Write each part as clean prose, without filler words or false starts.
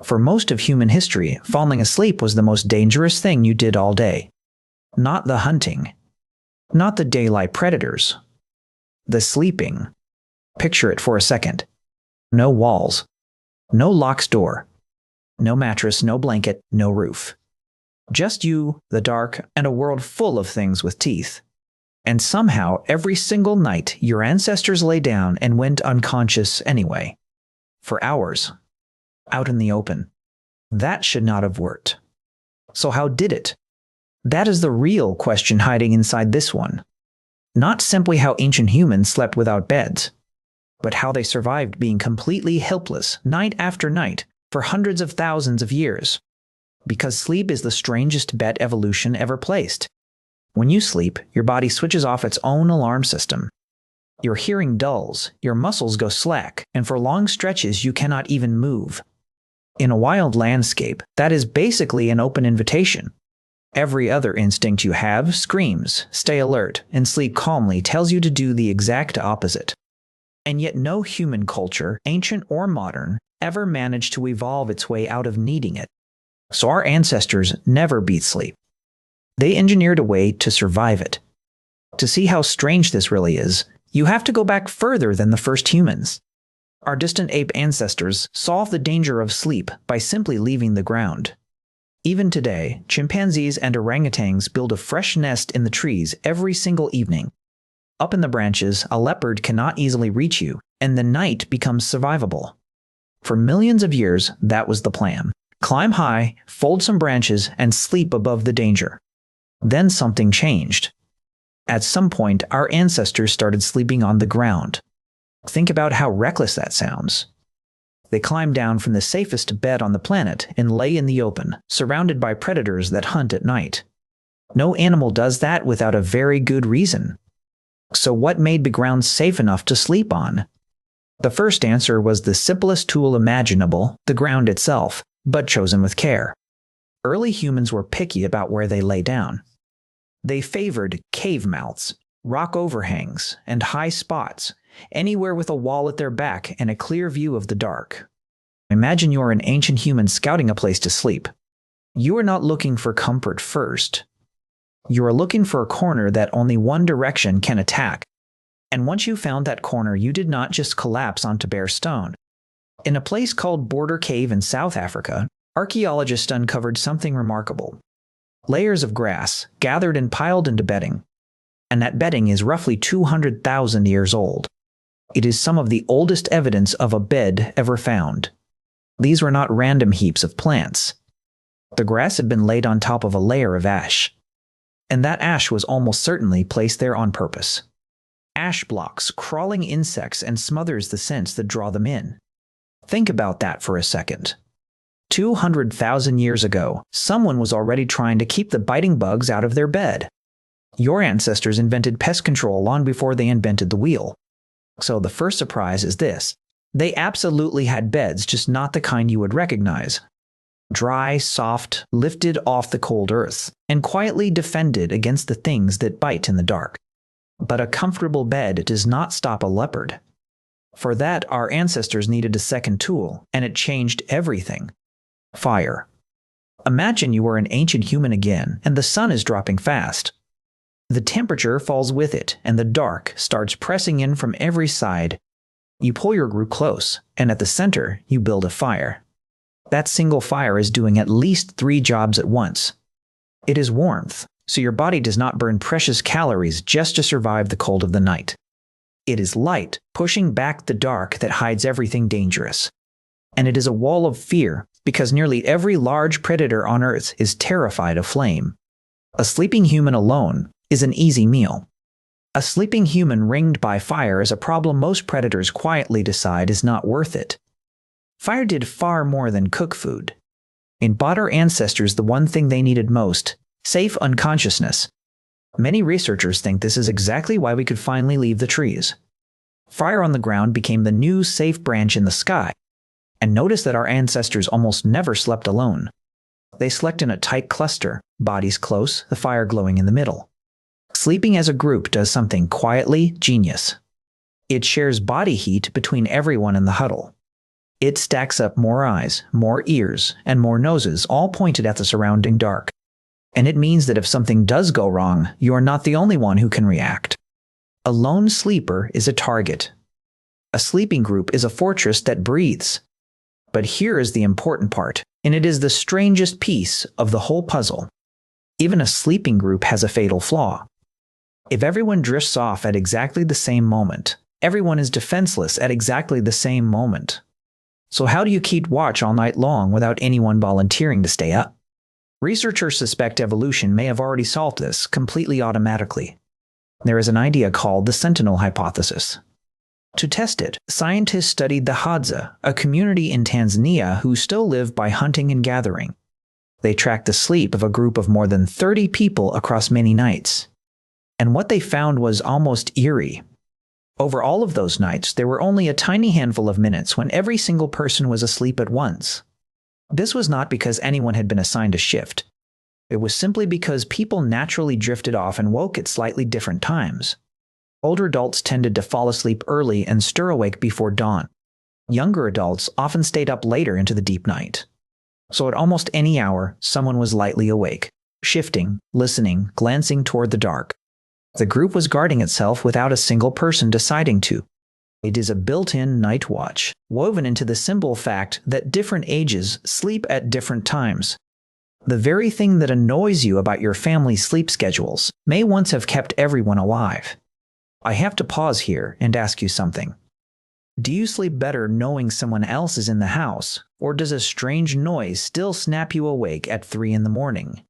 For most of human history, falling asleep was the most dangerous thing you did all day. Not the hunting. Not the daylight predators. The sleeping. Picture it for a second. No walls. No locked door. No mattress, no blanket, no roof. Just you, the dark, and a world full of things with teeth. And somehow, every single night, your ancestors lay down and went unconscious anyway. For hours. Out in the open. That should not have worked. So how did it? That is the real question hiding inside this one. Not simply how ancient humans slept without beds, but how they survived being completely helpless night after night for hundreds of thousands of years. Because sleep is the strangest bet evolution ever placed. When you sleep, your body switches off its own alarm system. Your hearing dulls, your muscles go slack, and for long stretches you cannot even move. In a wild landscape, that is basically an open invitation. Every other instinct you have screams, stay alert, and sleep calmly tells you to do the exact opposite. And yet no human culture, ancient or modern, ever managed to evolve its way out of needing it. So our ancestors never beat sleep. They engineered a way to survive it. To see how strange this really is, you have to go back further than the first humans. Our distant ape ancestors solved the danger of sleep by simply leaving the ground. Even today, chimpanzees and orangutans build a fresh nest in the trees every single evening. Up in the branches, a leopard cannot easily reach you, and the night becomes survivable. For millions of years, that was the plan. Climb high, fold some branches, and sleep above the danger. Then something changed. At some point, our ancestors started sleeping on the ground. Think about how reckless that sounds. They climbed down from the safest bed on the planet and lay in the open, surrounded by predators that hunt at night. No animal does that without a very good reason. So what made the ground safe enough to sleep on? The first answer was the simplest tool imaginable, the ground itself, but chosen with care. Early humans were picky about where they lay down. They favored cave mouths, rock overhangs, and high spots, anywhere with a wall at their back and a clear view of the dark. Imagine you're an ancient human scouting a place to sleep. You are not looking for comfort first. You are looking for a corner that only one direction can attack. And once you found that corner, you did not just collapse onto bare stone. In a place called Border Cave in South Africa, archaeologists uncovered something remarkable. Layers of grass, gathered and piled into bedding. And that bedding is roughly 200,000 years old. It is some of the oldest evidence of a bed ever found. These were not random heaps of plants. The grass had been laid on top of a layer of ash. And that ash was almost certainly placed there on purpose. Ash blocks crawling insects and smothers the scents that draw them in. Think about that for a second. 200,000 years ago, someone was already trying to keep the biting bugs out of their bed. Your ancestors invented pest control long before they invented the wheel. So the first surprise is this. They absolutely had beds, just not the kind you would recognize. Dry, soft, lifted off the cold earth, and quietly defended against the things that bite in the dark. But a comfortable bed does not stop a leopard. For that, our ancestors needed a second tool, and it changed everything. Fire. Imagine you were an ancient human again, and the sun is dropping fast. The temperature falls with it, and the dark starts pressing in from every side. You pull your group close, and at the center, you build a fire. That single fire is doing at least 3 jobs at once. It is warmth, so your body does not burn precious calories just to survive the cold of the night. It is light, pushing back the dark that hides everything dangerous. And it is a wall of fear, because nearly every large predator on Earth is terrified of flame. A sleeping human alone is an easy meal. A sleeping human ringed by fire is a problem most predators quietly decide is not worth it. Fire did far more than cook food. It bought our ancestors the one thing they needed most, safe unconsciousness. Many researchers think this is exactly why we could finally leave the trees. Fire on the ground became the new safe branch in the sky. And notice that our ancestors almost never slept alone. They slept in a tight cluster, bodies close, the fire glowing in the middle. Sleeping as a group does something quietly genius. It shares body heat between everyone in the huddle. It stacks up more eyes, more ears, and more noses, all pointed at the surrounding dark. And it means that if something does go wrong, you are not the only one who can react. A lone sleeper is a target. A sleeping group is a fortress that breathes. But here is the important part, and it is the strangest piece of the whole puzzle. Even a sleeping group has a fatal flaw. If everyone drifts off at exactly the same moment, everyone is defenseless at exactly the same moment. So how do you keep watch all night long without anyone volunteering to stay up? Researchers suspect evolution may have already solved this completely automatically. There is an idea called the sentinel hypothesis. To test it, scientists studied the Hadza, a community in Tanzania who still live by hunting and gathering. They tracked the sleep of a group of more than 30 people across many nights. And what they found was almost eerie. Over all of those nights, there were only a tiny handful of minutes when every single person was asleep at once. This was not because anyone had been assigned a shift. It was simply because people naturally drifted off and woke at slightly different times. Older adults tended to fall asleep early and stir awake before dawn. Younger adults often stayed up later into the deep night. So at almost any hour, someone was lightly awake, shifting, listening, glancing toward the dark. The group was guarding itself without a single person deciding to. It is a built-in night watch, woven into the simple fact that different ages sleep at different times. The very thing that annoys you about your family's sleep schedules may once have kept everyone alive. I have to pause here and ask you something. Do you sleep better knowing someone else is in the house, or does a strange noise still snap you awake at 3 in the morning?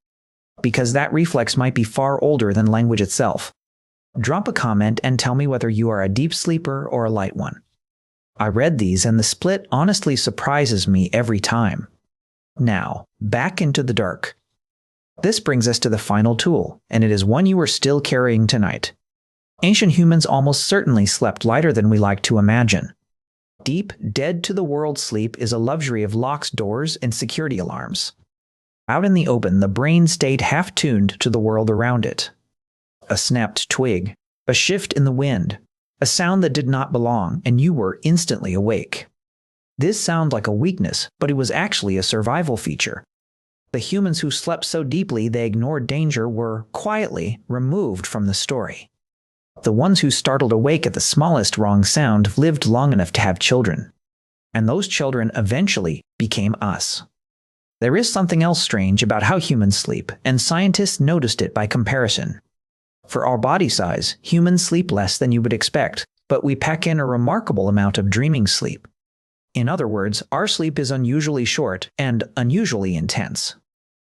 Because that reflex might be far older than language itself. Drop a comment and tell me whether you are a deep sleeper or a light one. I read these and the split honestly surprises me every time. Now, back into the dark. This brings us to the final tool, and it is one you are still carrying tonight. Ancient humans almost certainly slept lighter than we like to imagine. Deep, dead-to-the-world sleep is a luxury of locks, doors, and security alarms. Out in the open, the brain stayed half-tuned to the world around it. A snapped twig, a shift in the wind, a sound that did not belong, and you were instantly awake. This sounds like a weakness, but it was actually a survival feature. The humans who slept so deeply they ignored danger were, quietly, removed from the story. The ones who startled awake at the smallest wrong sound lived long enough to have children. And those children eventually became us. There is something else strange about how humans sleep, and scientists noticed it by comparison. For our body size, humans sleep less than you would expect, but we pack in a remarkable amount of dreaming sleep. In other words, our sleep is unusually short and unusually intense.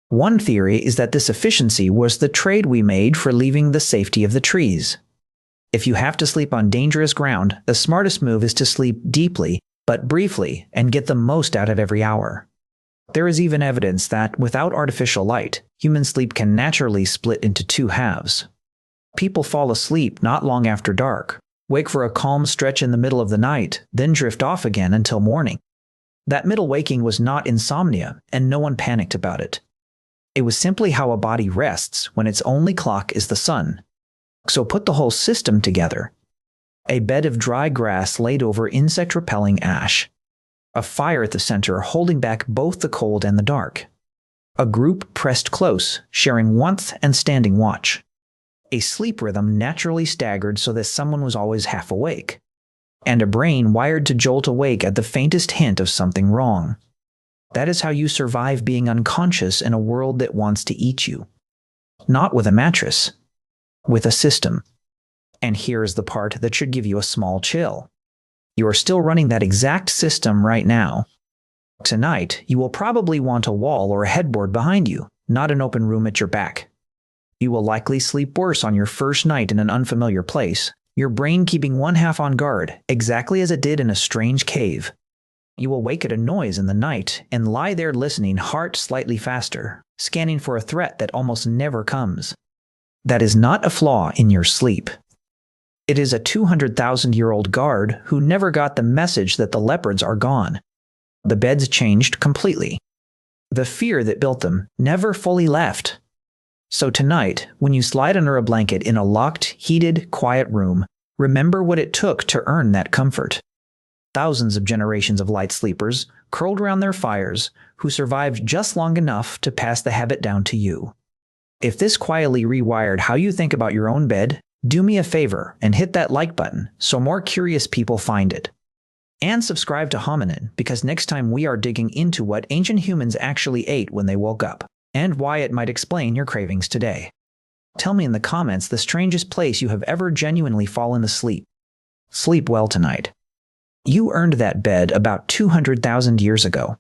One theory is that this efficiency was the trade we made for leaving the safety of the trees. If you have to sleep on dangerous ground, the smartest move is to sleep deeply, but briefly, and get the most out of every hour. There is even evidence that, without artificial light, human sleep can naturally split into 2 halves. People fall asleep not long after dark, wake for a calm stretch in the middle of the night, then drift off again until morning. That middle waking was not insomnia, and no one panicked about it. It was simply how a body rests when its only clock is the sun. So put the whole system together. A bed of dry grass laid over insect-repelling ash. A fire at the center holding back both the cold and the dark. A group pressed close, sharing warmth and standing watch. A sleep rhythm naturally staggered so that someone was always half awake. And a brain wired to jolt awake at the faintest hint of something wrong. That is how you survive being unconscious in a world that wants to eat you. Not with a mattress. With a system. And here is the part that should give you a small chill. You are still running that exact system right now. Tonight, you will probably want a wall or a headboard behind you, not an open room at your back. You will likely sleep worse on your first night in an unfamiliar place, your brain keeping one half on guard, exactly as it did in a strange cave. You will wake at a noise in the night and lie there listening, heart slightly faster, scanning for a threat that almost never comes. That is not a flaw in your sleep. It is a 200,000-year-old guard who never got the message that the leopards are gone. The beds changed completely. The fear that built them never fully left. So tonight, when you slide under a blanket in a locked, heated, quiet room, remember what it took to earn that comfort. thousands of generations of light sleepers curled around their fires who survived just long enough to pass the habit down to you. If this quietly rewired how you think about your own bed, do me a favor and hit that like button so more curious people find it. And subscribe to Hominin, because next time we are digging into what ancient humans actually ate when they woke up, and why it might explain your cravings today. Tell me in the comments the strangest place you have ever genuinely fallen asleep. Sleep well tonight. You earned that bed about 200,000 years ago.